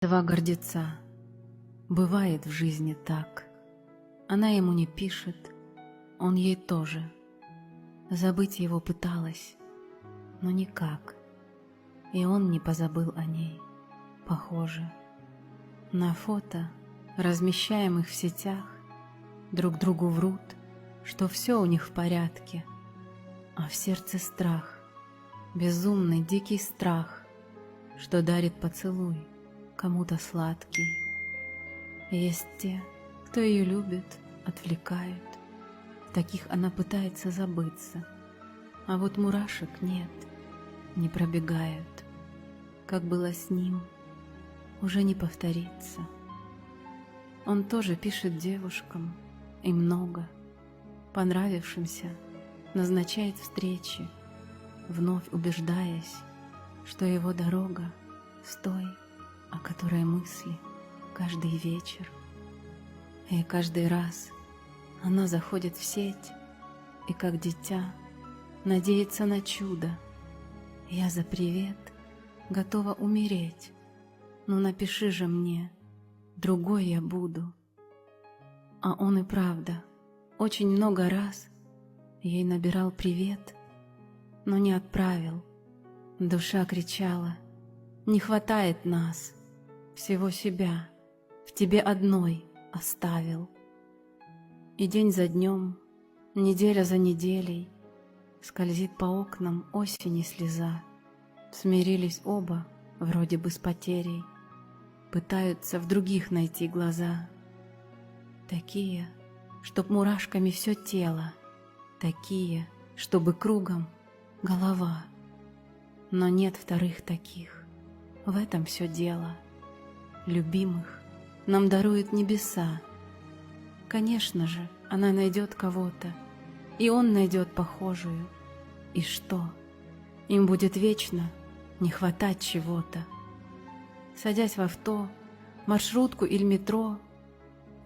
Два гордеца. Бывает в жизни так. Она ему не пишет, он ей тоже. Забыть его пыталась, но никак. И он не позабыл о ней, похоже. На фото, размещаемых в сетях, друг другу врут, что все у них в порядке, а в сердце страх, безумный дикий страх, что дарит поцелуй кому-то сладкий. Есть те, кто ее любит, отвлекают, в таких она пытается забыться, а вот мурашек нет, не пробегают. Как было с ним, уже не повторится. Он тоже пишет девушкам, и много, понравившимся, назначает встречи, вновь убеждаясь, что его дорога с той, о которой мысли каждый вечер. И каждый раз она заходит в сеть и, как дитя, надеется на чудо. Я за привет готова умереть, но напиши же мне, другой я буду. А он и правда очень много раз ей набирал привет, но не отправил. Душа кричала: не хватает нас, всего себя в тебе одной оставил. И день за днем, неделя за неделей скользит по окнам осени слеза. Смирились оба вроде бы с потерей, пытаются в других найти глаза. Такие, чтоб мурашками все тело, такие, чтобы кругом голова. Но нет вторых таких, в этом все дело. Любимых нам даруют небеса. Конечно же, она найдет кого-то, и он найдет похожую. И что? Им будет вечно не хватать чего-то. Садясь в авто, маршрутку или метро,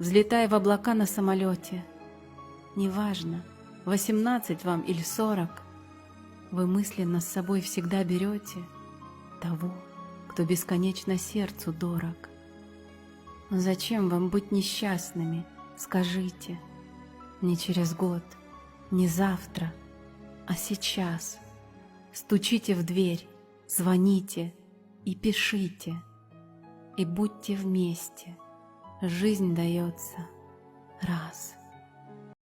взлетая в облака на самолете, неважно, 18 вам или 40, вы мысленно с собой всегда берете того, кто бесконечно сердцу дорог. Зачем вам быть несчастными, скажите? Не через год, не завтра, а сейчас. Стучите в дверь, звоните и пишите, и будьте вместе. Жизнь дается раз.